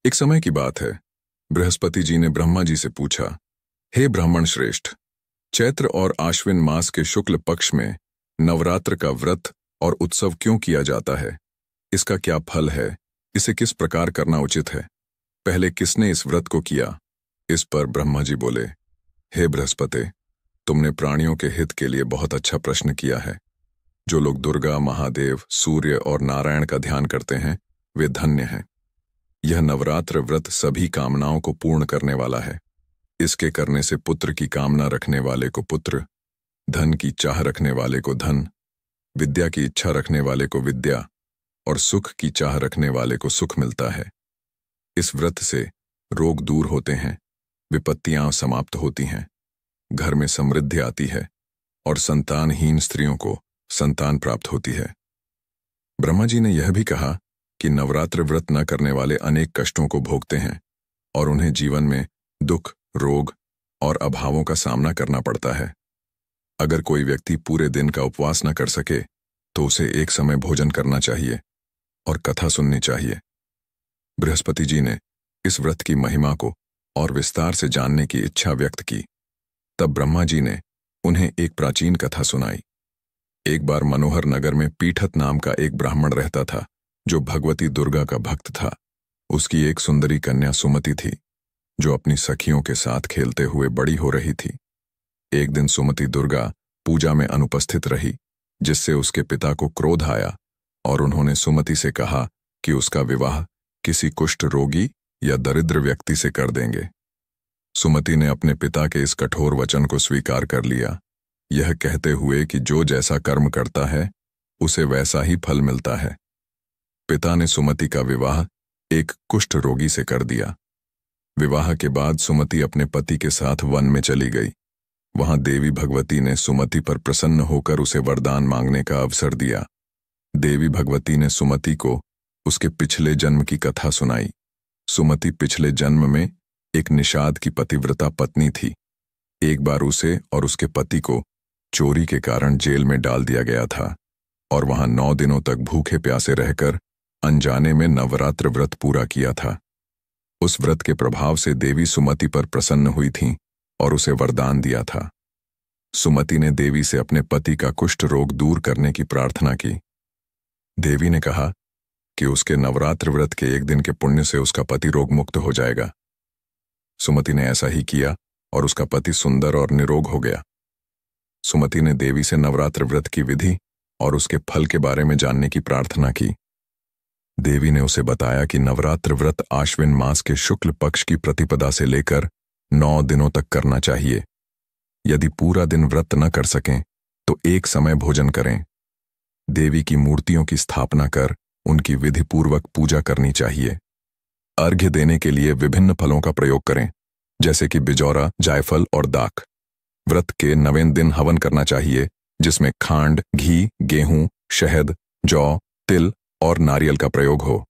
एक समय की बात है। बृहस्पति जी ने ब्रह्मा जी से पूछा, हे ब्राह्मण श्रेष्ठ, चैत्र और आश्विन मास के शुक्ल पक्ष में नवरात्र का व्रत और उत्सव क्यों किया जाता है? इसका क्या फल है? इसे किस प्रकार करना उचित है? पहले किसने इस व्रत को किया? इस पर ब्रह्मा जी बोले, हे बृहस्पति, तुमने प्राणियों के हित के लिए बहुत अच्छा प्रश्न किया है। जो लोग दुर्गा, महादेव, सूर्य और नारायण का ध्यान करते हैं वे धन्य हैं। यह नवरात्र व्रत सभी कामनाओं को पूर्ण करने वाला है। इसके करने से पुत्र की कामना रखने वाले को पुत्र, धन की चाह रखने वाले को धन, विद्या की इच्छा रखने वाले को विद्या और सुख की चाह रखने वाले को सुख मिलता है। इस व्रत से रोग दूर होते हैं, विपत्तियां समाप्त होती हैं, घर में समृद्धि आती है और संतानहीन स्त्रियों को संतान प्राप्त होती है। ब्रह्मा जी ने यह भी कहा कि नवरात्र व्रत न करने वाले अनेक कष्टों को भोगते हैं और उन्हें जीवन में दुख, रोग और अभावों का सामना करना पड़ता है। अगर कोई व्यक्ति पूरे दिन का उपवास न कर सके तो उसे एक समय भोजन करना चाहिए और कथा सुननी चाहिए। बृहस्पति जी ने इस व्रत की महिमा को और विस्तार से जानने की इच्छा व्यक्त की। तब ब्रह्मा जी ने उन्हें एक प्राचीन कथा सुनाई। एक बार मनोहर नगर में पीठत नाम का एक ब्राह्मण रहता था जो भगवती दुर्गा का भक्त था। उसकी एक सुंदरी कन्या सुमति थी जो अपनी सखियों के साथ खेलते हुए बड़ी हो रही थी। एक दिन सुमति दुर्गा पूजा में अनुपस्थित रही, जिससे उसके पिता को क्रोध आया और उन्होंने सुमति से कहा कि उसका विवाह किसी कुष्ठ रोगी या दरिद्र व्यक्ति से कर देंगे। सुमति ने अपने पिता के इस कठोर वचन को स्वीकार कर लिया, यह कहते हुए कि जो जैसा कर्म करता है उसे वैसा ही फल मिलता है। पिता ने सुमति का विवाह एक कुष्ठ रोगी से कर दिया। विवाह के बाद सुमति अपने पति के साथ वन में चली गई। वहां देवी भगवती ने सुमति पर प्रसन्न होकर उसे वरदान मांगने का अवसर दिया। देवी भगवती ने सुमति को उसके पिछले जन्म की कथा सुनाई। सुमति पिछले जन्म में एक निषाद की पतिव्रता पत्नी थी। एक बार उसे और उसके पति को चोरी के कारण जेल में डाल दिया गया था और वहां 9 दिनों तक भूखे प्यासे रहकर अनजाने में नवरात्र व्रत पूरा किया था। उस व्रत के प्रभाव से देवी सुमति पर प्रसन्न हुई थीं और उसे वरदान दिया था। सुमति ने देवी से अपने पति का कुष्ठ रोग दूर करने की प्रार्थना की। देवी ने कहा कि उसके नवरात्र व्रत के एक दिन के पुण्य से उसका पति रोग मुक्त हो जाएगा। सुमति ने ऐसा ही किया और उसका पति सुंदर और निरोग हो गया। सुमति ने देवी से नवरात्र व्रत की विधि और उसके फल के बारे में जानने की प्रार्थना की। देवी ने उसे बताया कि नवरात्र व्रत आश्विन मास के शुक्ल पक्ष की प्रतिपदा से लेकर 9 दिनों तक करना चाहिए। यदि पूरा दिन व्रत न कर सकें तो एक समय भोजन करें। देवी की मूर्तियों की स्थापना कर उनकी विधिपूर्वक पूजा करनी चाहिए। अर्घ्य देने के लिए विभिन्न फलों का प्रयोग करें, जैसे कि बिजौरा, जायफल और दाख। व्रत के 9वें दिन हवन करना चाहिए, जिसमें खांड, घी, गेहूं, शहद, जौ, तिल और नारियल का प्रयोग हो।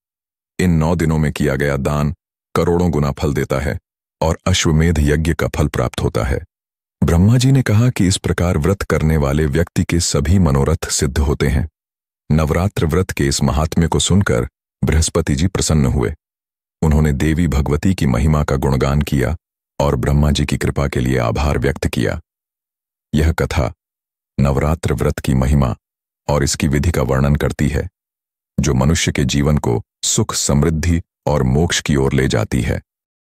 इन 9 दिनों में किया गया दान करोड़ों गुना फल देता है और अश्वमेध यज्ञ का फल प्राप्त होता है। ब्रह्मा जी ने कहा कि इस प्रकार व्रत करने वाले व्यक्ति के सभी मनोरथ सिद्ध होते हैं। नवरात्र व्रत के इस महात्म्य को सुनकर बृहस्पति जी प्रसन्न हुए। उन्होंने देवी भगवती की महिमा का गुणगान किया और ब्रह्मा जी की कृपा के लिए आभार व्यक्त किया। यह कथा नवरात्र व्रत की महिमा और इसकी विधि का वर्णन करती है, जो मनुष्य के जीवन को सुख, समृद्धि और मोक्ष की ओर ले जाती है।